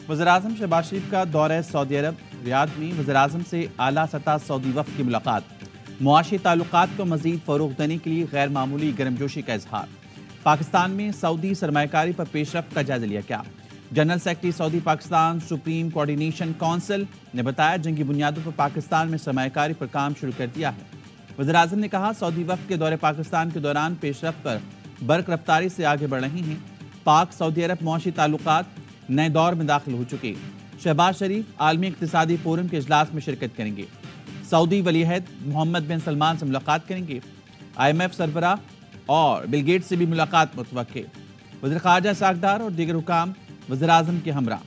वज़ीर-ए-आज़म शहबाज शरीफ का दौरा सऊदी अरब। रियाद में वज़ीर-ए-आज़म से आला सतह सऊदी वफ़द की मुलाकात। मुआशी ताल्लुकात को मज़ीद फ़रोग़ देने के लिए गैर मामूली गर्मजोशी का इजहार। पाकिस्तान में सऊदी सरमायाकारी पर पेशरफ्त का जायजा लिया गया। General secretary Saudi Pakistan supreme coordination council ने बताया जंगी बुनियादों पर पाकिस्तान में सरमायाकारी पर काम शुरू कर दिया है। वज़ीर-ए-आज़म ने कहा सऊदी वफ़द के दौरे पाकिस्तान के दौरान पेशरफ्त पर बरक़ रफ्तारी से आगे बढ़ रही हैं। पाक सऊदी अरब मुआशी ताल्लुकात नए दौर में दाखिल हो चुके। शहबाज शरीफ आलमी इक़्तिसादी फोरम के इजलास में शिरकत करेंगे। सऊदी वलीअहद मोहम्मद बिन सलमान से मुलाकात करेंगे। IMF सरबराह और बिल गेट्स से भी मुलाकात मुतवक्के। वज़ीर ख़ारजा सागदार और दीगर हुकाम वज़ीर-ए-आज़म के हमरा।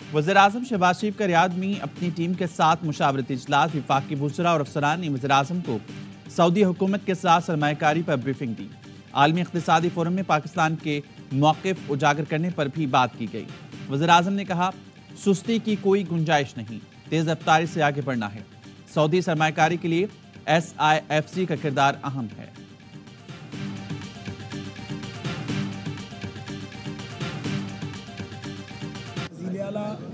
वज़ीर-ए-आज़म शहबाज शरीफ का रियाद में अपनी टीम के साथ मुशावरती इजलास। वफाकी वज़रा और अफसरान ने वज़ीर-ए-आज़म को सऊदी हुकूमत के साथ सरमायाकारी पर ब्रीफिंग दी। आलमी इक़्तिसादी फोरम में पाकिस्तान के मौक़िफ़ उजागर करने पर भी बात की गई। वज़ीर-ए-आज़म ने कहा सुस्ती की कोई गुंजाइश नहीं, तेज़ रफ्तारी से आगे बढ़ना है। सऊदी सरमायाकारी के लिए SIFC का किरदार अहम है।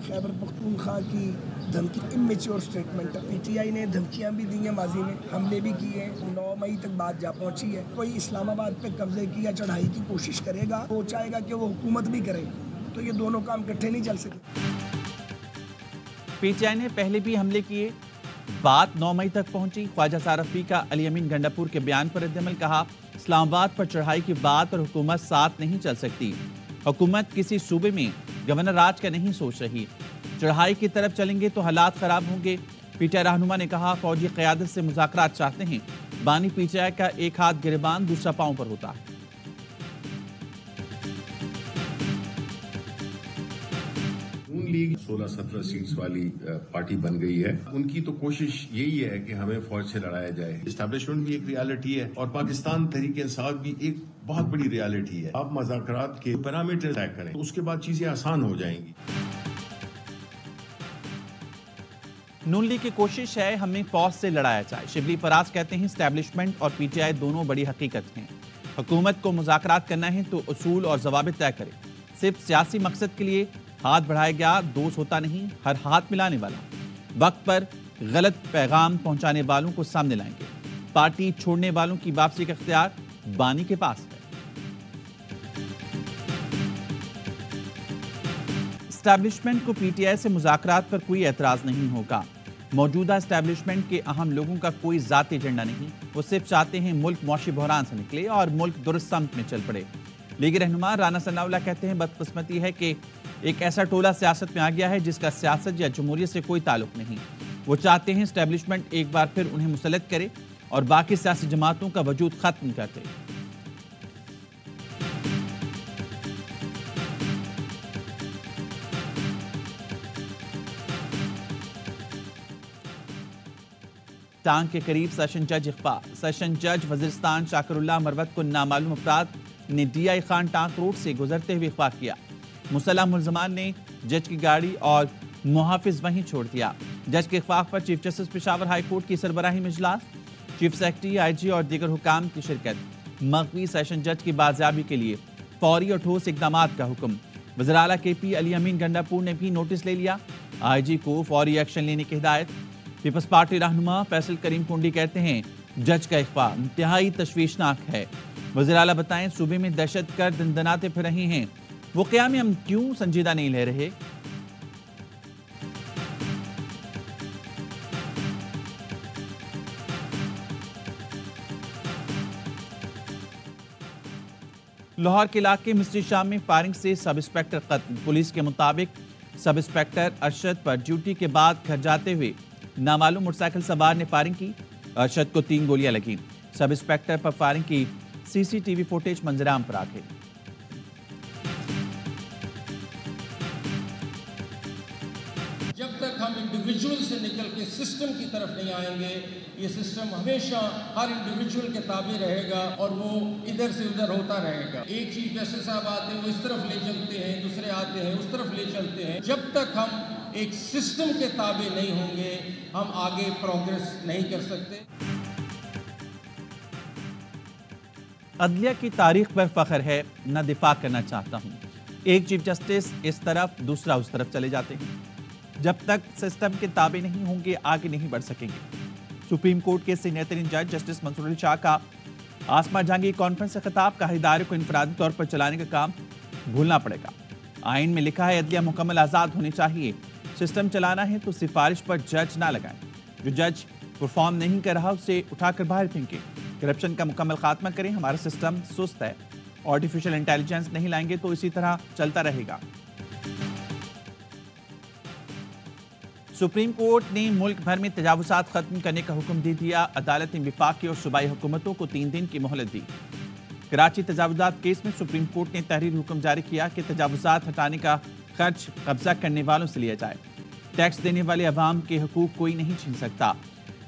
खैबर पख्तूनख्वा की धमकी इमेच्योर स्टेटमेंट है। PTI ने धमकियां भी दी हैं, माजी में हमले भी किए हैं। 9 मई तक बात जा पहुंची है। कोई इस्लामाबाद पे कब्जे की या चढ़ाई की कोशिश करेगा, वो चाहेगा कि वो हुकूमत भी करे, तो ये दोनों काम इकट्ठे नहीं चल सकते। PTI ने पहले भी हमले किए, बात 9 मई तक पहुंची। ख्वाजा सारफी का अली अमीन गंडापुर के बयान पर रद्द-ए-अमल। कहा इस्लामाबाद पर चढ़ाई की बात और हुकूमत साथ नहीं चल सकती। हुकूमत किसी सूबे में गवर्नर राज का नहीं सोच रही। चढ़ाई की तरफ चलेंगे तो हालात खराब होंगे। PTI रहनुमा ने कहा फौजी क़यादत से मुज़ाकरात चाहते हैं। बानी PTI का एक हाथ गिरबान दूसरा पांव पर होता है। नून लीग 16-17 सीट्स वाली पार्टी बन गई है। उनकी तो कोशिश यही है कि हमें फौज से लड़ाया जाए। एस्टैब्लिशमेंट भी एक रियलिटी है और पाकिस्तान तहरीक इंसाफ भी एक बहुत बड़ी रियलिटी है। आप मुज़ाकरात के पैरामीटर तय करें, उसके बाद चीजें आसान हो जाएंगी। नून लीग की कोशिश है हमें फौज से लड़ाया जाए। शिबली फराज कहते हैं एस्टैब्लिशमेंट और PTI दोनों बड़ी हकीकत हैं। हुकूमत को मुज़ाकरात करना है तो उसूल और ज़वाबित तय करे। सिर्फ सियासी मकसद के लिए हाथ बढ़ाया गया दोस्त होता नहीं, हर हाथ मिलाने वाला। वक्त पर गलत पैगाम पहुंचाने वालों को सामने लाएंगे। पार्टी छोड़ने वालों की वापसी का इख्तियार बानी के पास है। एस्टैब्लिशमेंट को PTI से मुज़ाकरात पर कोई एतराज़ नहीं होगा। मौजूदा एस्टैब्लिशमेंट के अहम लोगों का कोई ज़ाती एजेंडा नहीं। वो सिर्फ चाहते हैं मुल्क मौशी बहरान से निकले और मुल्क दुरुस्त समत में चल पड़े। लीग रहनुमा राना सनाउल्लाह कहते हैं बदकिस्मती है कि एक ऐसा टोला सियासत में आ गया है जिसका सियासत या जमहूरियत से कोई ताल्लुक नहीं। वो चाहते हैं एस्टैब्लिशमेंट एक बार फिर उन्हें मुसल्लत करे और बाकी सियासी जमातों का वजूद खत्म कर दे। टांग के करीब सेशन जज इख्फा। सेशन जज वजीरिस्तान शाकिरुल्लाह मरवत को नामालूम अफराद ने DI खान टांग रोड से गुजरते हुए इख्फा किया। मुसल्लह मुल्ज़मान ने जज की गाड़ी और मुहाफिज वहीं छोड़ दिया। जज के इख्फा पर chief justice Peshawar high court की सरबराही में इजलास। चीफ सेक्रेटरी IG और दीगर हुकाम की शिरकत। मगवी सेशन जज की बाजियाबी के लिए फौरी और ठोस इकदामात का हुक्म। वज़ीर आला KP अली अमीन गंडापुर ने भी नोटिस ले लिया। IG को फौरी एक्शन लेने की हिदायत। पीपल्स पार्टी रहनुमा फैसल करीम कुंडी कहते हैं जज का इख्फा इंतहाई तशवीशनाक है। वज़ीर आला बताएं सूबे में दहशतगर्द दंदनाते फिर रहे हैं, वो क़याम हम क्यों संजीदा नहीं ले रहे। लाहौर के इलाके मिस्री शाम में फायरिंग से सब इंस्पेक्टर कत्ल। पुलिस के मुताबिक सब इंस्पेक्टर अरशद पर ड्यूटी के बाद घर जाते हुए नामालूम मोटरसाइकिल सवार ने फायरिंग की। अरशद को 3 गोलियां लगी। सब इंस्पेक्टर पर फायरिंग की CCTV फुटेज मंजराम पर आ गई। जब तक हम इंडिविजुअल इंडिविजुअल से निकल के सिस्टम की तरफ नहीं आएंगे। ये सिस्टम हमेशा हर इंडिविजुअल के ताबे रहेगा और वो इधर से उधर होता रहेगा। एक चीफ जस्टिस साहब आते हैं, वो इस तरफ ले चलते हैं, दूसरे आते हैं उस तरफ ले चलते हैं। जब तक हम एक सिस्टम के ताबे नहीं होंगे, हम आगे प्रोग्रेस नहीं कर सकते। अदलिया की तारीख पर फख्र है, न दिफा करना चाहता हूँ। एक चीफ जस्टिस इस तरफ, दूसरा उस तरफ चले जाते हैं। जब तक सिस्टम के ताबे नहीं होंगे, आगे नहीं बढ़ सकेंगे। सुप्रीम कोर्ट के सीनियर तरीन जज जस्टिस मंसूर अली शाह का आसमा जहांगीर कॉन्फ्रेंस से खिताब, कहा इदारे को इनफरादी तौर पर चलाने का काम भूलना पड़ेगा। आइन में लिखा है अदलिया मुकम्मल आज़ाद होनी चाहिए। सिस्टम चलाना है तो सिफारिश पर जज ना लगाएं। जो जज परफॉर्म नहीं कर रहा उसे उठाकर बाहर फेंके। करप्शन का मुकम्मल खात्मा करें। हमारा सिस्टम सुस्त है। आर्टिफिशियल इंटेलिजेंस नहीं लाएंगे तो इसी तरह चलता रहेगा। सुप्रीम कोर्ट ने मुल्क भर में तजावुज़ात खत्म करने का हुक्म दे दिया। अदालत ने वफाकी और सूबाई हुकूमतों को 3 दिन की मोहलत दी। कराची तजावुज़ात केस में सुप्रीम कोर्ट ने तहरीर हुक्म जारी किया कि तजावुज़ात हटाने का खर्च कब्जा करने वालों से लिया जाए। टैक्स देने वाले अवाम के हकूक कोई नहीं छीन सकता।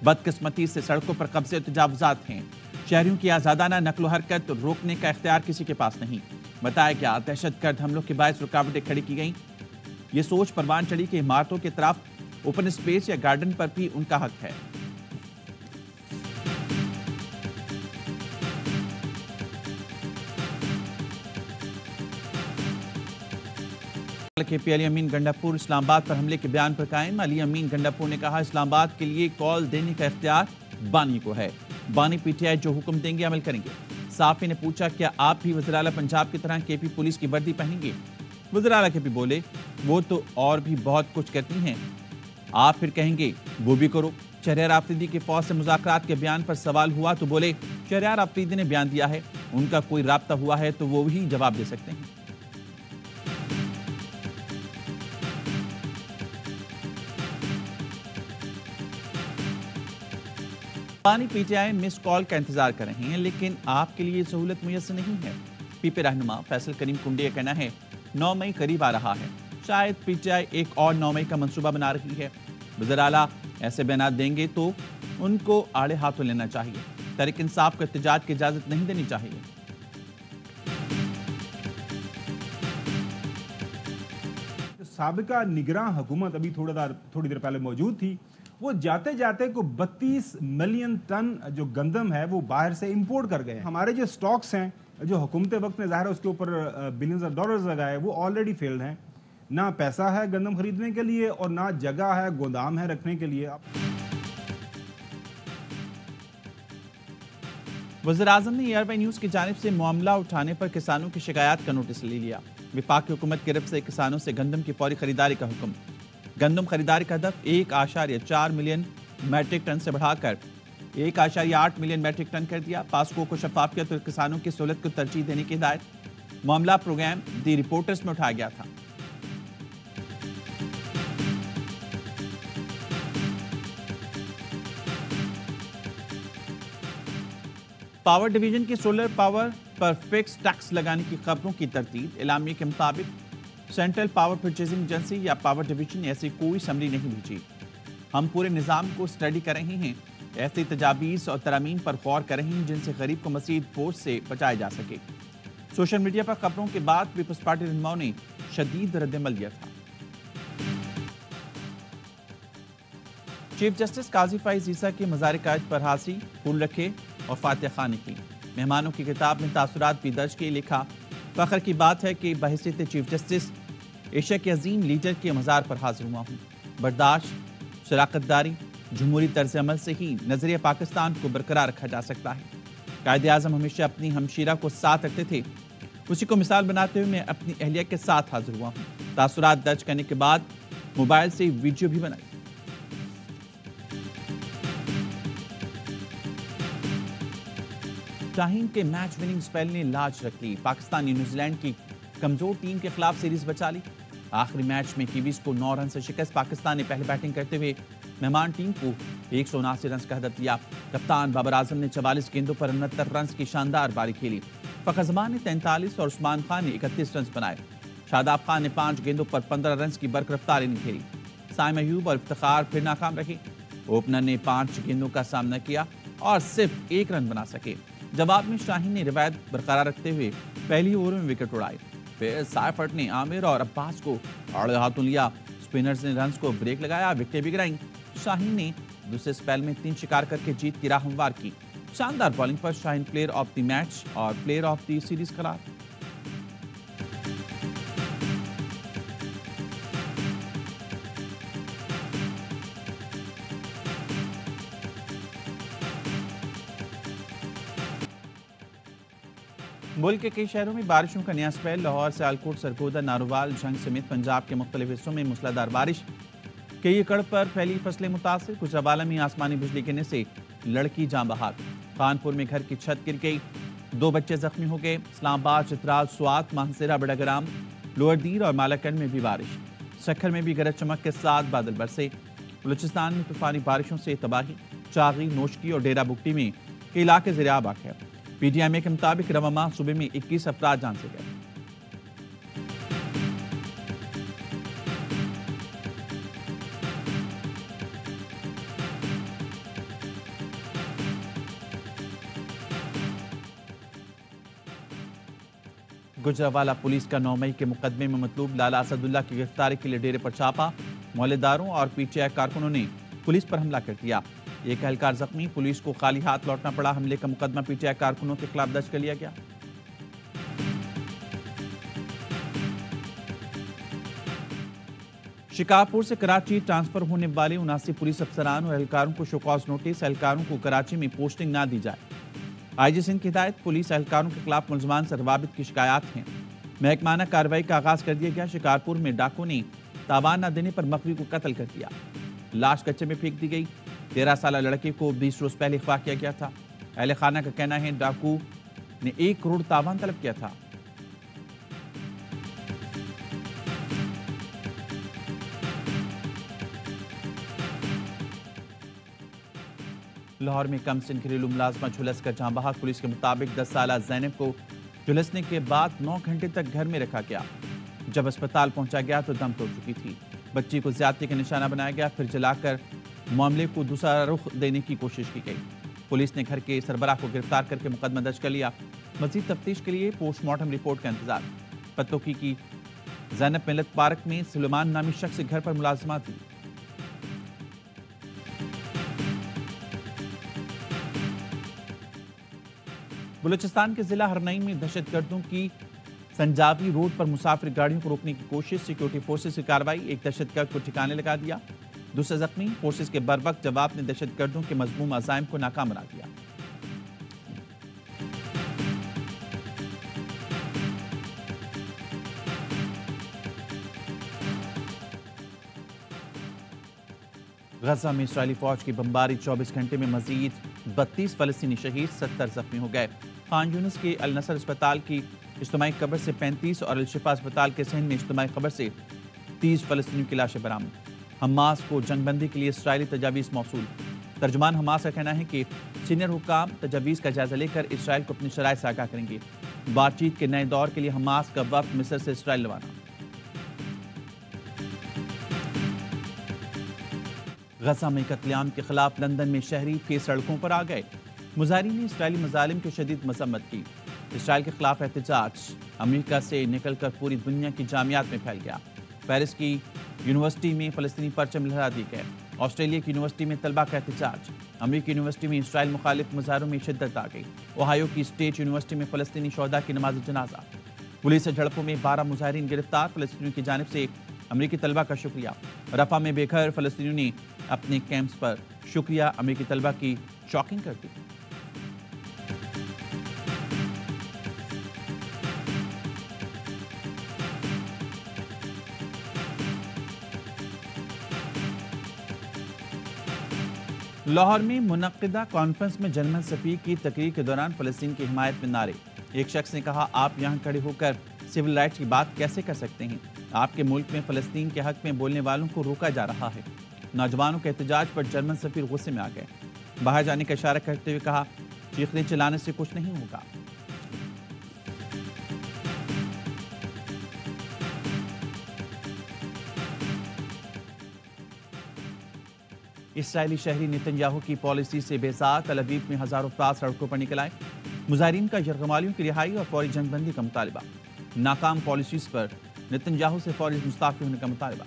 बदकिस्मती से सड़कों पर कब्जे और तजावुज़ात हैं। शहरियों की आज़ादाना नकलो हरकत रोकने का इख्तियार किसी के पास नहीं। बताया गया दहशतगर्द हमलों के बायस रुकावटें खड़ी की गईं। ये सोच परवान चढ़ी कि इमारतों की तरफ ओपन स्पेस या गार्डन पर भी उनका हक है। के अली अमीन गंडापुर इस्लामाबाद पर हमले के बयान पर कायम। अली अमीन गंडापुर ने कहा इस्लामाबाद के लिए कॉल देने का इख्तियार बानी को है। बानी पीटीआई जो हुक्म देंगे अमल करेंगे। साफी ने पूछा क्या आप भी वज़ीर आला पंजाब की तरह केपी पुलिस की वर्दी पहनेंगे? वज़ीर आला केपी बोले वो तो और भी बहुत कुछ करती हैं, आप फिर कहेंगे वो भी करो। शहरियार आफरीदी के फौज से मुज़ाकरात के बयान पर सवाल हुआ तो बोले शहरियार आफरीदी ने बयान दिया है, उनका कोई राब्ता हुआ है तो वो ही जवाब दे सकते हैं। बानी पीटीआई मिस कॉल का इंतजार कर रहे हैं, लेकिन आपके लिए सहूलत मुयस्सर नहीं है। पीपी रहनुमा फैसल करीम कुंडी का कहना है 9 मई करीब आ रहा है, शायद पीटीआई एक और 9 मई का मंसूबा बना रही है। वज़ीर आला ऐसे बयान देंगे तो उनको आड़े हाथों लेना चाहिए। तहरीक इंसाफ को एहतजाज की इजाजत नहीं देनी चाहिए। साबिका निगरान हुकूमत अभी थोड़ी देर पहले मौजूद थी, वो जाते जाते को 32 मिलियन टन जो गंदम है वो बाहर से इंपोर्ट कर गए। हमारे जो स्टॉक्स हैं जो हुकूमत वक्त ने ज़ाहिर है उसके ऊपर बिलियंस ऑफ डॉलर्स लगाए, वो ऑलरेडी फेल्ड हैं। ना पैसा है गंदम खरीदने के लिए और ना जगह है, गोदाम है रखने के लिए। वज़ीर आज़म ने एयरवाई न्यूज़ की जानिब से मामला उठाने पर किसानों की शिकायत का नोटिस ले लिया। वफाकी हुकूमत की तरफ से किसानों से गंदम की फौरी खरीदारी का हुक्म। गंदम खरीदारी का हदफ 1.4 मिलियन मैट्रिक टन से बढ़ाकर 1.8 मिलियन मैट्रिक टन कर दिया। पास्को को शफाफियत और किसानों की सहूलत को तरजीह देने की हिदायत। मामला प्रोग्राम दी रिपोर्टर्स में उठाया गया था। पावर डिवीजन की सोलर पावर पर फिक्स टैक्स लगाने की खबरों की तरतीब। एलामिया के मुताबिक सेंट्रल पावर परचेजिंग एजेंसी या पावर डिवीजन ने ऐसी कोई समरी नहीं भेजी। हम पूरे निज़ाम को स्टडी कर रहे हैं, ऐसी तजावीज़ और तरमीम पर गौर कर रहे हैं जिनसे गरीब को मज़ीद बोझ से बचाया जा सके। सोशल मीडिया पर खबरों के बाद पीपल्स पार्टी रहनुमाओं ने शदीद रद्दअमल दिया था। चीफ जस्टिस काजी फाइज ईसा के मज़ार कायद पर हासी फूल रखे और फातिहा खानी की। मेहमानों की किताब में तासुरात भी दर्ज किए। लिखा फ़ख्र की बात है कि बहैसियत चीफ जस्टिस एशिया के अजीम लीडर के मज़ार पर हाजिर हुआ हूँ। बर्दाश्त, शराकतदारी, जमहूरी तर्ज अमल से ही नजरिया पाकिस्तान को बरकरार रखा जा सकता है। कायदे आज़म हमेशा अपनी हमशीरा को साथ रखते थे, उसी को मिसाल बनाते हुए मैं अपनी अहलिया के साथ हाजिर हुआ हूँ। तासुरात दर्ज करने के बाद मोबाइल से वीडियो भी बनाई। शाहीन के मैच विनिंग स्पेल ने लाज रख ली। पाकिस्तान ने न्यूजीलैंड की कमजोर टीम के खिलाफ सीरीज बचा ली। आखिरी मैच में कीवीज को 9 रन से शिकस्त। पाकिस्तान ने पहले बैटिंग करते हुए मेहमान टीम को 179 रन का हदफ दिया। कप्तान बाबर आजम ने 44 गेंदों पर 69 रन की शानदार पारी खेली। फखर जमान ने 43 और उस्मान खान ने 31 रन बनाए। शादाब खान ने 5 गेंदों पर 15 रन की बरकरफ्तारी निखेरी। साइम अयूब और इफ्तिखार फिर नाकाम रहे। ओपनर ने 5 गेंदों का सामना किया और सिर्फ 1 रन बना सके। जवाब में शाहीन ने रिवायत बरकरार रखते हुए पहली ओवर में विकेट उड़ाए। फिर साइफर्ट ने आमिर और अब्बास को आड़े हाथों लिया। स्पिनर्स ने रन्स को ब्रेक लगाया, विकेटें भी गिराईं। शाहीन ने दूसरे स्पेल में 3 शिकार करके जीत की राह हमवार की। शानदार बॉलिंग पर Shaheen player of the match और प्लेयर ऑफ द सीरीज करार। मुल्क के कई शहरों में बारिशों का नया स्पेल। लाहौर, सियालकोट, सरगोदा, नारोवाल, झंग समेत पंजाब के मुख्तलिफ हिस्सों में मूसलाधार बारिश। कई एकड़ पर फैली फसलें मुतासिर। गुजरावाला में आसमानी बिजली गिरने से लड़की जान बहाक। कानपुर में घर की छत गिर गई, 2 बच्चे जख्मी हो गए। इस्लामाबाद, चित्राल, स्वात, मानसेरा, बड़ाग्राम, लोअर दीर और मालाकंड में भी बारिश। सखर में भी गरज चमक के साथ बादल बरसे। बलूचिस्तान में तूफानी बारिशों से तबाही। चागी, नोशकी और डेरा बुगटी में कई इलाके ज़ेर-ए-आब आ गए। पीटीआई के मुताबिक रवा माह सूबे में 21 अफराद जान से गए। गुजरावाला पुलिस का 9 मई के मुकदमे में मतलूब लाला असदुल्ला की गिरफ्तारी के लिए डेरे पर छापा। मोहल्लेदारों और पीटीआई कारकुनों ने पुलिस पर हमला कर दिया। एक एहलकार जख्मी, पुलिस को खाली हाथ लौटना पड़ा। हमले का मुकदमा पीटीआई कारकुनों के खिलाफ दर्ज कर लिया गया। शिकारपुर से कराची ट्रांसफर होने वाले 79 पुलिस अफसरान और एहलकारों को शोकॉज नोटिस। एहलकारों को कराची में पोस्टिंग ना दी जाए। आईजी सिंध की हिदायत। पुलिस एहलकारों के खिलाफ मुलजमान से रवाबित की शिकायत हैं। महकमाना कार्रवाई का आगाज कर दिया गया। शिकारपुर में डाकुओं ने तावान न देने पर मकवी को कत्ल कर दिया। लाश कच्चे में फेंक दी गई। 13 साल लड़के को 20 रोज पहले अगवा किया गया था। अहले खाना का कहना है डाकू ने 1 करोड़ तावान तलब किया था। लाहौर में कम सिन घरेलू मुलाजमा झुलस कर जान बहाक। पुलिस के मुताबिक 10 साल जैनब को झुलसने के बाद 9 घंटे तक घर में रखा गया। जब अस्पताल पहुंचा गया तो दम तोड़ चुकी थी। बच्ची को ज्यादती का निशाना बनाया गया, फिर जलाकर मामले को दूसरा रुख देने की कोशिश की गई। पुलिस ने घर के सरबराह को गिरफ्तार करके मुकदमा दर्ज कर लिया। मजीद तफ्तीश के लिए पोस्टमार्टम रिपोर्ट का इंतजार। पत्तोकी की जैनब मिलत पार्क में सुलेमान नामी शख्स घर पर मुलाजमा थी। बलूचिस्तान के जिला हरनईन में दहशतगर्दों की संजावी रोड पर मुसाफिर गाड़ियों को रोकने की कोशिश। सिक्योरिटी फोर्सेस की कार्रवाई। एक दहशतगर्द को ठिकाने लगा दिया, दूसरे जख्मी। फोर्सेस के बरवक्त जवाब ने दहशतगर्दों के मजमूम अज़ाइम को नाकाम बना दिया। गजा में इस्राएली फौज की बमबारी। 24 घंटे में मजीद 32 फलस्तीनी शहीद, 70 जख्मी हो गए। खान यूनिस के अल नसर अस्पताल की इज्तिमाई कब्र से 35 और अल शिफा अस्पताल के सिंध में इज्तिमाई कब्र से 30 फलस्तीनियों की लाशें बरामद। हमास को जंगबंदी के लिए इस्राएली तजावीज़ मौसूल। तर्जुमान हमास का कहना है कि सीनियर हुकाम तजावीज़ का जायजा लेकर इसराइल को अपनी शराइत से आगाह करेंगे। बातचीत के नए दौर के लिए हमास का वफ्द मिस्र से इसराइल रवाना। गजा में कत्लेआम के खिलाफ लंदन में शहरी फिर सड़कों पर आ गए। मुजाहिरीन ने इसराइली मजालिम की शदीद मजम्मत की। इसराइल के खिलाफ एहतजाज अमेरिका से निकलकर पूरी दुनिया की जामियात में फैल गया। पेरिस की यूनिवर्सिटी में फलस्तीनी परचम लहरा दिए गए। ऑस्ट्रेलिया की यूनिवर्सिटी में तलबा का एहतजाज। अमेरिकी यूनिवर्सिटी में इसराइल मुखालिफ मुजाहरों में शिद्दत आ गई। ओहायो की स्टेट यूनिवर्सिटी में फलस्तीनी शोहदा की नमाज जनाजा। पुलिस से झड़पों में 12 मुजाहिरीन गिरफ्तार। फलस्तीनियों की जानिब से अमेरिकी तलबा का शुक्रिया। रफा में बेघर फलस्तीनियों ने अपने कैंप्स पर शुक्रिया अमेरिकी तलबा की शॉकिंग कर दी। लाहौर में मुनक्किदा कॉन्फ्रेंस में जनरल सफीर की तकरीर के दौरान फलस्तीन की हिमायत में नारे। एक शख्स ने कहा, आप यहाँ खड़े होकर सिविल राइट्स की बात कैसे कर सकते हैं? आपके मुल्क में फलस्तीन के हक में बोलने वालों को रोका जा रहा है। नौजवानों के एहतजाज पर जर्मन सफीर गुस्से में आ गए। बाहर जाने का इशारा करते हुए कहा, चीखने चिल्लाने से कुछ नहीं होगा। इसराइली शहरी नेतन्याहू की पॉलिसी से बेजार तल अवीव में हजारों अफराद सड़कों पर निकल आए। मुजाहिरीन का यरगमालियों की रिहाई और फौरी जंगबंदी का मुतालबा। नाकाम पॉलिसीज पर नेतन्याहू से फौरी मुस्ताफी होने का मुतालबा।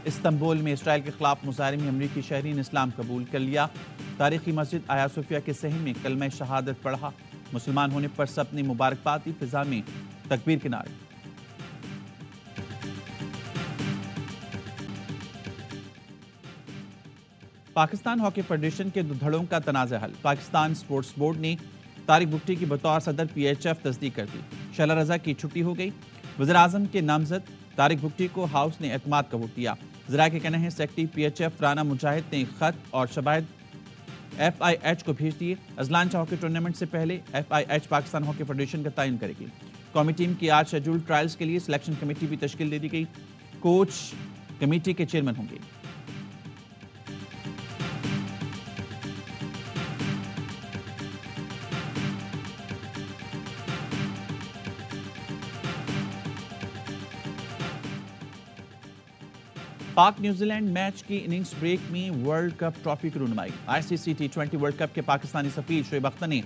इस्तांबुल में इसराइल के खिलाफ मुजाहिरीन में अमरीकी शहरी ने इस्लाम कबूल कर लिया। तारीखी मस्जिद आया सोफिया के सहन में कलमा शहादत पढ़ा। मुसलमान होने पर सबने मुबारकबाद दी। फिजा में तकबीर के नारे। पाकिस्तान हॉकी फेडरेशन के दो धड़ों का तनाज़ा हल। पाकिस्तान स्पोर्ट्स बोर्ड ने तारिक भुट्टी की बतौर सदर PHF तस्दीक कर दी। शला रजा की छुट्टी हो गई। वज़ीर आज़म के नामजद तारिक भुट्टी को हाउस ने एतमाद का वोट दिया। ज़रा के कहना है सेक्रेटरी PHF राना मुजाहिद ने खत और शवाहिद FIH को भेज दिए। अजलान हॉकी टूर्नामेंट से पहले FIH पाकिस्तान हॉकी फेडरेशन का तयन करेगी। कौमी टीम की आज शेड्यूल ट्रायल्स के लिए सिलेक्शन कमेटी भी तश्कील दे दी गई। कोच कमेटी के चेयरमैन होंगे। पाक न्यूजीलैंड मैच की इनिंग्स ब्रेक में वर्ल्ड कप ट्रॉफी की रुनमाई। ICC T20 वर्ल्ड कप के पाकिस्तानी सफीर शोएब अख्तर ने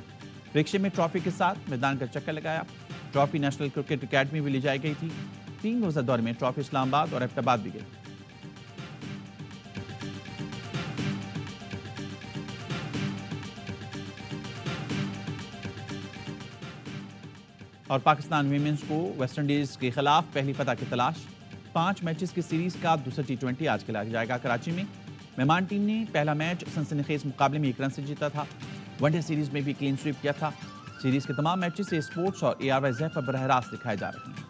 रिक्शे में ट्रॉफी के साथ मैदान का चक्कर लगाया। ट्रॉफी नेशनल क्रिकेट अकेडमी में ले जाई गई थी। 3 रोजा दौरे में ट्रॉफी इस्लामाबाद और एबटाबाद भी गई। और पाकिस्तान वीमेंस को वेस्टइंडीज के खिलाफ पहली फतह की तलाश। 5 मैचेस की सीरीज का दूसरा T20 आज खेला जाएगा कराची में। मेहमान टीम ने पहला मैच सनसनीखेज मुकाबले में 1 रन से जीता था। वनडे सीरीज में भी क्लीन स्वीप किया था। सीरीज के तमाम मैचेस स्पोर्ट्स और ARY पर बरह रास्त दिखाए जा रहे हैं।